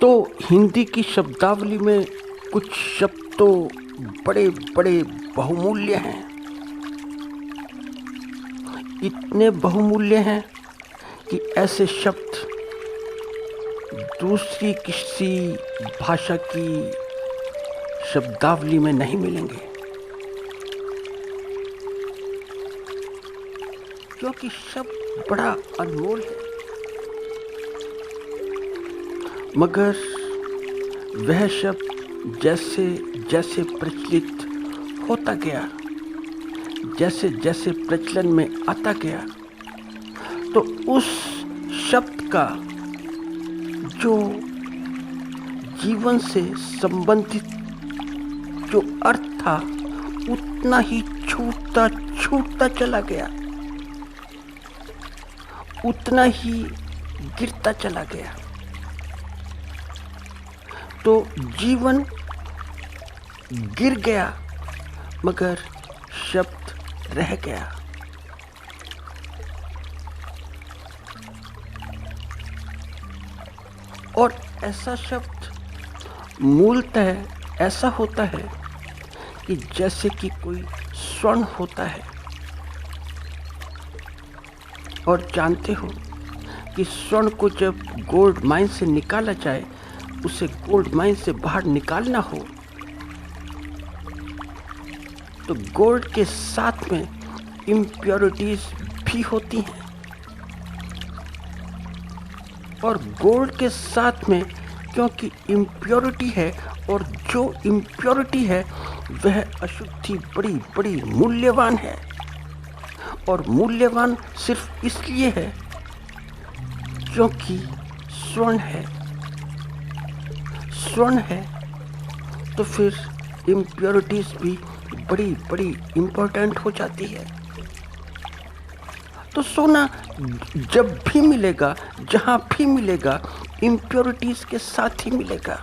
तो हिंदी की शब्दावली में कुछ शब्द तो बड़े बड़े बहुमूल्य हैं। इतने बहुमूल्य हैं कि ऐसे शब्द दूसरी किसी भाषा की शब्दावली में नहीं मिलेंगे, क्योंकि शब्द बड़ा अनमोल है। मगर वह शब्द जैसे जैसे प्रचलित होता गया, जैसे जैसे प्रचलन में आता गया, तो उस शब्द का जो जीवन से संबंधित जो अर्थ था उतना ही छूटता छूटता चला गया, उतना ही गिरता चला गया। तो जीवन गिर गया मगर शब्द रह गया। और ऐसा शब्द मूलतः ऐसा होता है कि जैसे कि कोई स्वर्ण होता है। और जानते हो कि स्वर्ण को जब गोल्ड माइन से निकाला जाए, उसे गोल्ड माइन से बाहर निकालना हो तो गोल्ड के साथ में इम्प्योरिटीज भी होती हैं। और गोल्ड के साथ में क्योंकि इम्प्योरिटी है, और जो इम्प्योरिटी है वह अशुद्धि बड़ी बड़ी मूल्यवान है। और मूल्यवान सिर्फ इसलिए है क्योंकि स्वर्ण है। स्वर्ण है तो फिर इम्प्योरिटीज भी बड़ी बड़ी इम्पोर्टेंट हो जाती है। तो सोना जब भी मिलेगा, जहां भी मिलेगा, इम्प्योरिटीज के साथ ही मिलेगा,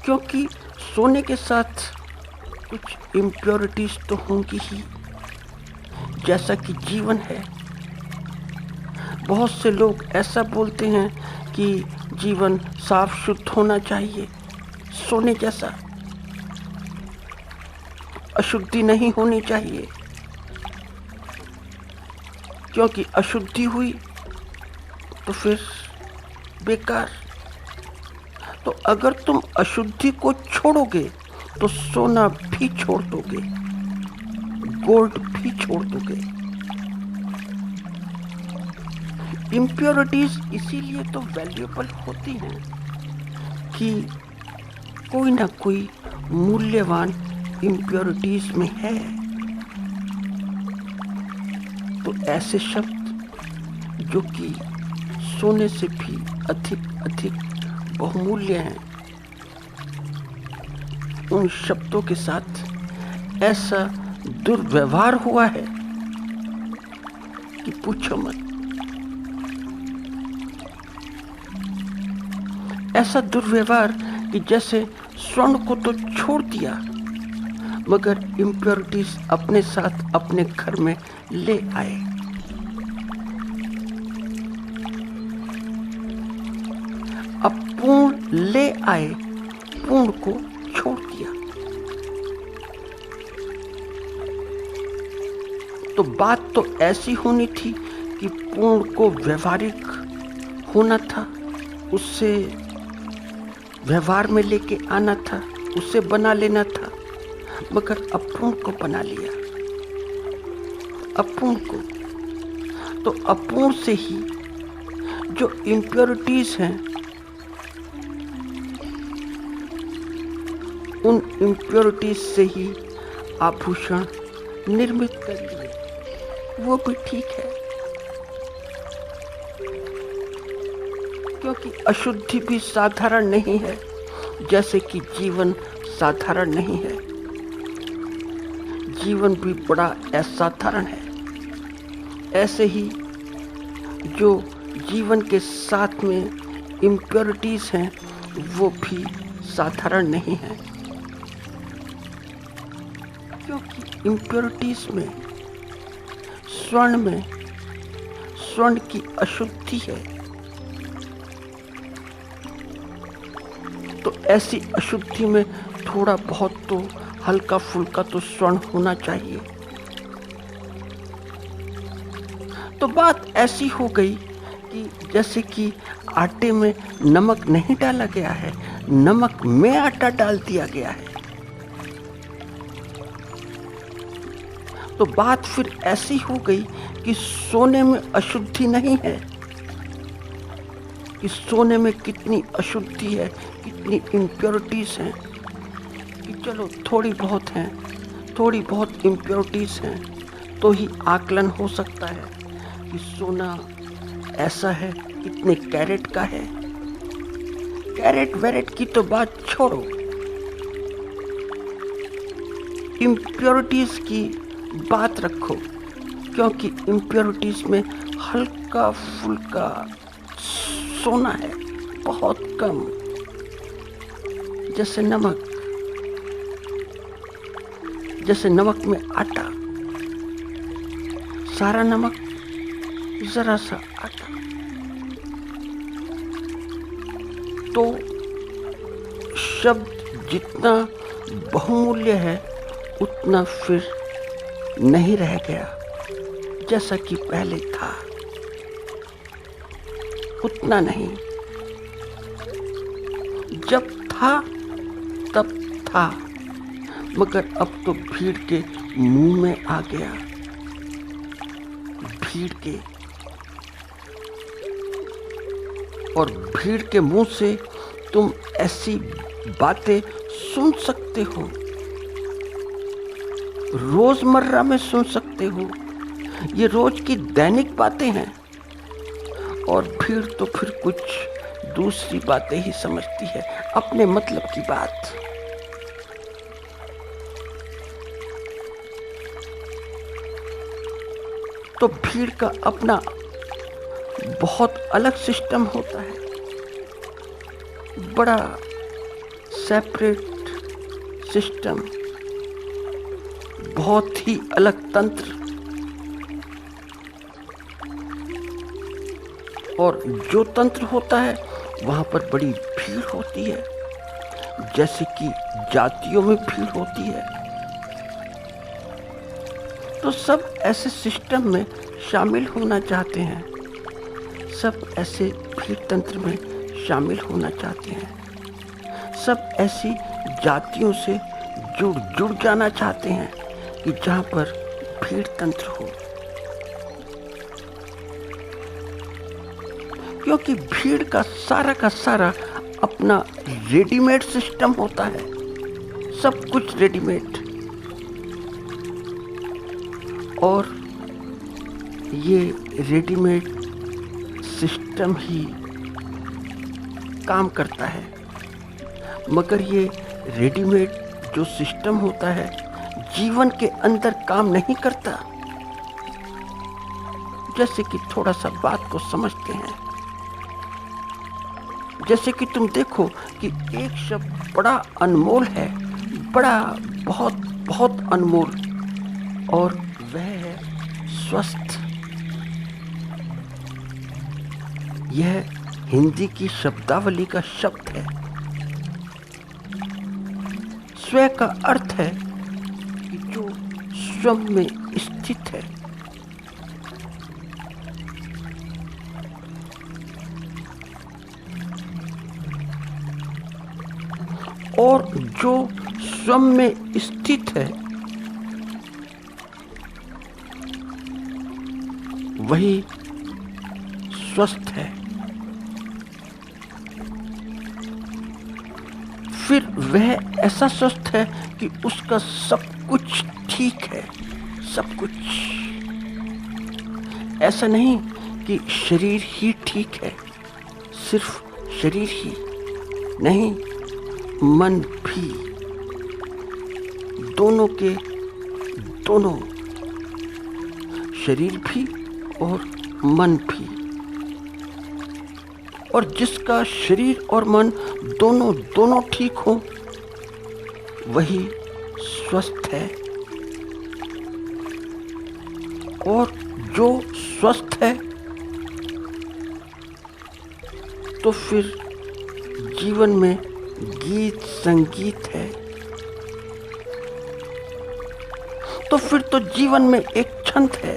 क्योंकि सोने के साथ कुछ इम्प्योरिटीज तो होंगी ही, जैसा कि जीवन है। बहुत से लोग ऐसा बोलते हैं कि जीवन साफ शुद्ध होना चाहिए, सोने जैसा, अशुद्धि नहीं होनी चाहिए, क्योंकि अशुद्धि हुई तो फिर बेकार। तो अगर तुम अशुद्धि को छोड़ोगे तो सोना भी छोड़ दोगे, गोल्ड भी छोड़ दोगे। इम्प्योरिटीज इसीलिए तो वैल्यूएबल होती हैं कि कोई ना कोई मूल्यवान इम्प्योरिटीज में है। तो ऐसे शब्द जो कि सोने से भी अधिक बहुमूल्य हैं, उन शब्दों के साथ ऐसा दुर्व्यवहार हुआ है कि पूछो मत। ऐसा दुर्व्यवहार कि जैसे स्वर्ण को तो छोड़ दिया मगर इम्प्योरिटीज अपने साथ अपने घर में ले आए। अब पूर्ण ले आए, पूर्ण को छोड़ दिया। तो बात तो ऐसी होनी थी कि पूर्ण को व्यवहारिक होना था, उससे व्यवहार में लेके आना था, उसे बना लेना था, मगर अपूर्ण को बना लिया। अपूर्ण को तो अपूर्ण से ही जो इम्प्योरिटीज हैं, उन इम्प्योरिटीज से ही आभूषण निर्मित कर लिए। वो भी ठीक है, क्योंकि अशुद्धि भी साधारण नहीं है, जैसे कि जीवन साधारण नहीं है। जीवन भी बड़ा असाधारण है। ऐसे ही जो जीवन के साथ में इम्प्योरिटीज हैं वो भी साधारण नहीं है, क्योंकि इम्प्योरिटीज में स्वर्ण की अशुद्धि है। ऐसी अशुद्धि में थोड़ा बहुत तो हल्का फुल्का तो स्वर्ण होना चाहिए। तो बात ऐसी हो गई कि जैसे कि आटे में नमक नहीं डाला गया है, नमक में आटा डाल दिया गया है। तो बात फिर ऐसी हो गई कि सोने में अशुद्धि नहीं है, कि सोने में कितनी अशुद्धि है, कितनी इम्प्योरिटीज हैं, कि चलो थोड़ी बहुत हैं, थोड़ी बहुत इम्प्योरिटीज हैं तो ही आकलन हो सकता है कि सोना ऐसा है, कितने कैरेट का है। कैरेट वैरेट की तो बात छोड़ो, इम्प्योरिटीज की बात रखो, क्योंकि इम्प्योरिटीज में हल्का फुल्का सोना है, बहुत कम। जैसे नमक में आटा, सारा नमक, जरा सा आटा। तो शब्द जितना बहुमूल्य है उतना फिर नहीं रह गया, जैसा कि पहले था उतना नहीं। जब था तब था, मगर अब तो भीड़ के मुंह में आ गया। भीड़ के, और भीड़ के मुंह से तुम ऐसी बातें सुन सकते हो, रोजमर्रा में सुन सकते हो। ये रोज की दैनिक बातें हैं, और भीड़ तो फिर कुछ दूसरी बातें ही समझती है, अपने मतलब की बात। तो भीड़ का अपना बहुत अलग सिस्टम होता है, बड़ा सेपरेट सिस्टम, बहुत ही अलग तंत्र। और जो तंत्र होता है वहाँ पर बड़ी भीड़ होती है, जैसे कि जातियों में भीड़ होती है। तो सब ऐसे सिस्टम में शामिल होना चाहते हैं, सब ऐसे भीड़ तंत्र में शामिल होना चाहते हैं, सब ऐसी जातियों से जुड़ जाना चाहते हैं कि जहाँ पर भीड़ तंत्र हो। क्योंकि भीड़ का सारा अपना रेडीमेड सिस्टम होता है, सब कुछ रेडीमेड। और ये रेडीमेड सिस्टम ही काम करता है, मगर ये रेडीमेड जो सिस्टम होता है जीवन के अंदर काम नहीं करता। जैसे कि थोड़ा सा बात को समझते हैं, जैसे कि तुम देखो कि एक शब्द बड़ा अनमोल है, बड़ा बहुत अनमोल, और वह है स्वस्थ। यह हिंदी की शब्दावली का शब्द है। स्व का अर्थ है कि जो स्वयं में स्थित है। और जो स्वयं में स्थित है वही स्वस्थ है। फिर वह ऐसा स्वस्थ है कि उसका सब कुछ ठीक है, सब कुछ। ऐसा नहीं कि शरीर ही ठीक है, सिर्फ शरीर ही नहीं, मन भी, दोनों के दोनों, शरीर भी और मन भी। और जिसका शरीर और मन दोनों ठीक हो वही स्वस्थ है। और जो स्वस्थ है तो फिर जीवन में गीत संगीत है, तो फिर तो जीवन में एक छंद है,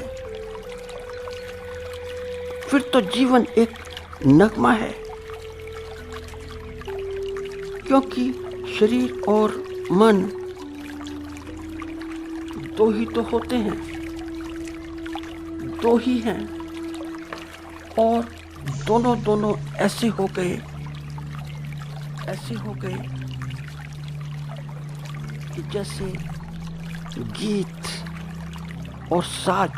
फिर तो जीवन एक नगमा है। क्योंकि शरीर और मन दो ही तो होते हैं, दो ही हैं, और दोनों ऐसे हो गए कि जैसे गीत और साज।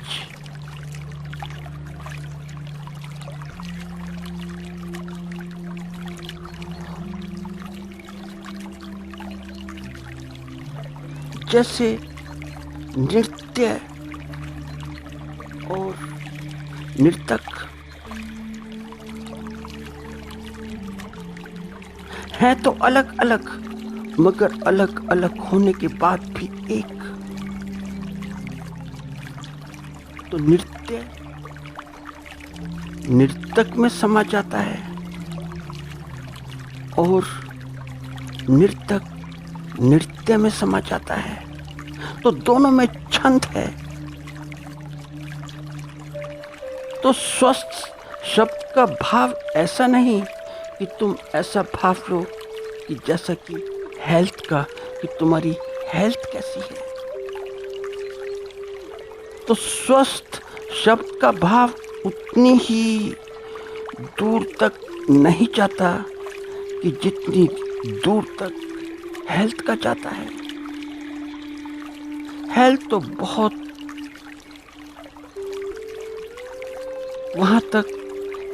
जैसे नृत्य और नर्तक हैं तो अलग अलग, मगर अलग अलग होने के बाद भी एक। तो नृत्य नर्तक में समा जाता है और नर्तक नृत्य में समा जाता है, तो दोनों में छंद है। तो स्वस्थ शब्द का भाव ऐसा नहीं कि तुम ऐसा भाव लो कि जैसा कि हेल्थ का, कि तुम्हारी हेल्थ कैसी है। तो स्वस्थ शब्द का भाव उतनी ही दूर तक नहीं जाता कि जितनी दूर तक हेल्थ का जाता है। हेल्थ तो बहुत वहां तक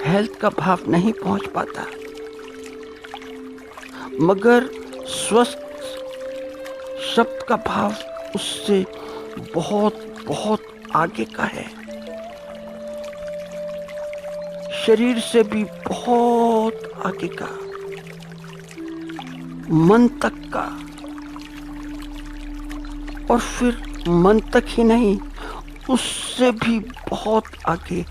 हेल्थ का भाव नहीं पहुंच पाता, मगर स्वस्थ शब्द का भाव उससे बहुत बहुत आगे का है, शरीर से भी बहुत आगे का, मन तक का, और फिर मन तक ही नहीं, उससे भी बहुत आगे,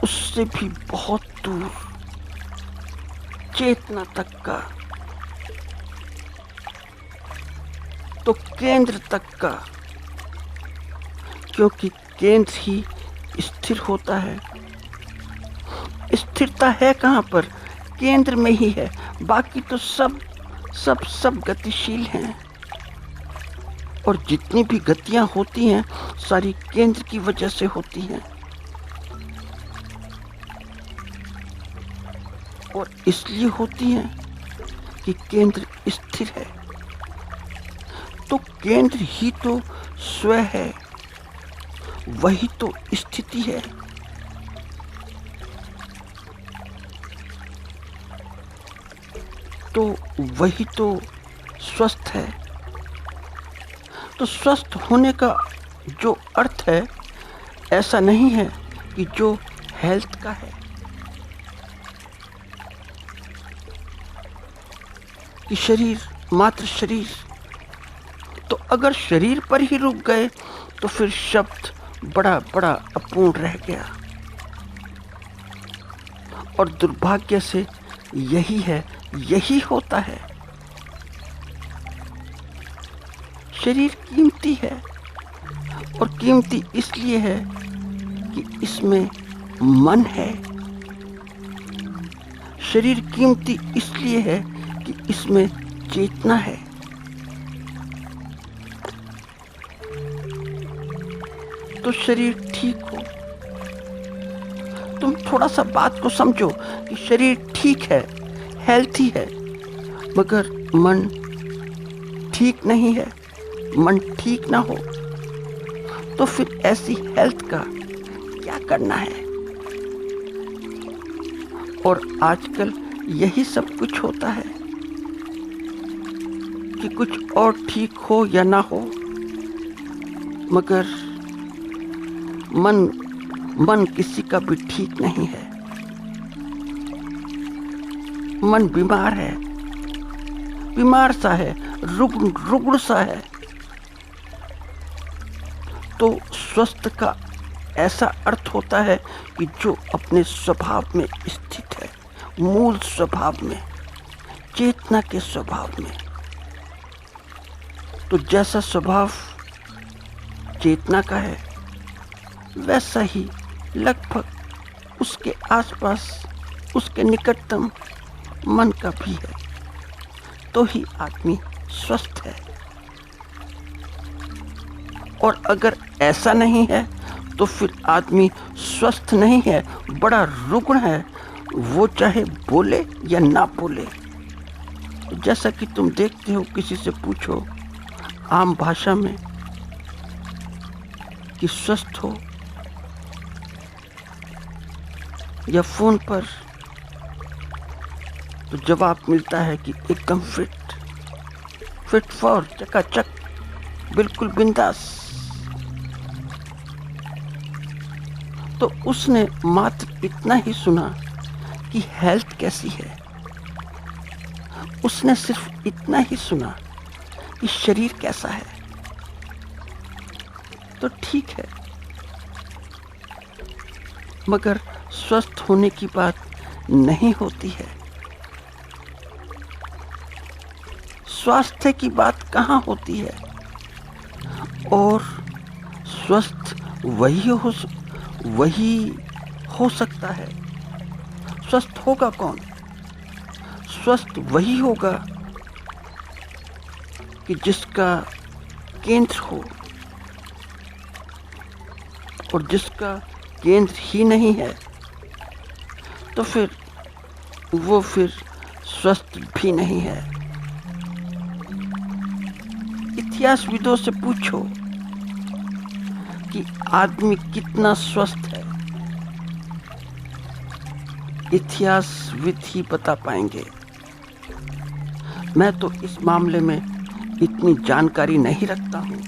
उससे भी बहुत दूर, चेतना तक का, तो केंद्र तक का। क्योंकि केंद्र ही स्थिर होता है। स्थिरता है कहाँ पर? केंद्र में ही है। बाकी तो सब गतिशील हैं, और जितनी भी गतियां होती हैं सारी केंद्र की वजह से होती हैं, और इसलिए होती हैं कि केंद्र स्थिर है। तो केंद्र ही तो स्व है, वही तो स्थिति है। तो वही तो स्वस्थ है। तो स्वस्थ होने का जो अर्थ है ऐसा नहीं है कि जो हेल्थ का है, कि शरीर मात्र शरीर। तो अगर शरीर पर ही रुक गए तो फिर शब्द बड़ा बड़ा अपूर्ण रह गया। और दुर्भाग्य से यही है, यही होता है। शरीर कीमती है, और कीमती इसलिए है कि इसमें मन है। शरीर कीमती इसलिए है कि इसमें चेतना है। तो शरीर ठीक हो, तुम थोड़ा सा बात को समझो कि शरीर ठीक है, हेल्थी है, मगर मन ठीक नहीं है, मन ठीक ना हो, तो फिर ऐसी हेल्थ का क्या करना है? और आजकल यही सब कुछ होता है कि कुछ और ठीक हो या ना हो, मगर मन किसी का भी ठीक नहीं है। मन बीमार है, बीमार सा है, रुग्ण सा है। तो स्वस्थ का ऐसा अर्थ होता है कि जो अपने स्वभाव में स्थित है, मूल स्वभाव में, चेतना के स्वभाव में। तो जैसा स्वभाव चेतना का है, वैसा ही लगभग उसके आसपास, उसके निकटतम मन का भी है। तो ही आदमी स्वस्थ है। और अगर ऐसा नहीं है तो फिर आदमी स्वस्थ नहीं है, बड़ा रुग्ण है, वो चाहे बोले या ना बोले। जैसा कि तुम देखते हो, किसी से पूछो आम भाषा में कि स्वस्थ हो, या फोन पर, तो जवाब मिलता है कि एकदम फिट फॉर, चकाचक, बिल्कुल बिंदास। तो उसने मात्र इतना ही सुना कि हेल्थ कैसी है, उसने सिर्फ इतना ही सुना कि शरीर कैसा है। तो ठीक है, मगर स्वस्थ होने की बात नहीं होती है। स्वास्थ्य की बात कहाँ होती है? और स्वस्थ वही हो सकता है। स्वस्थ होगा कौन? स्वस्थ वही होगा कि जिसका केंद्र हो, और जिसका केंद्र ही नहीं है, तो फिर वो स्वस्थ भी नहीं है। इतिहासविदों से पूछो कि आदमी कितना स्वस्थ है, इतिहासविद ही बता पाएंगे। मैं तो इस मामले में इतनी जानकारी नहीं रखता हूँ,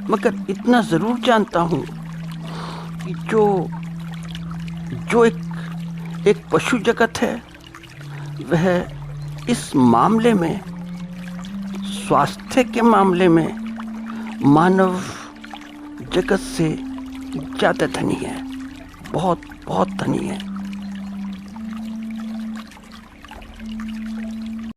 मगर इतना जरूर जानता हूँ कि जो एक पशु जगत है, वह इस मामले में, स्वास्थ्य के मामले में, मानव जगत से ज्यादा धनी है, बहुत बहुत धनी है।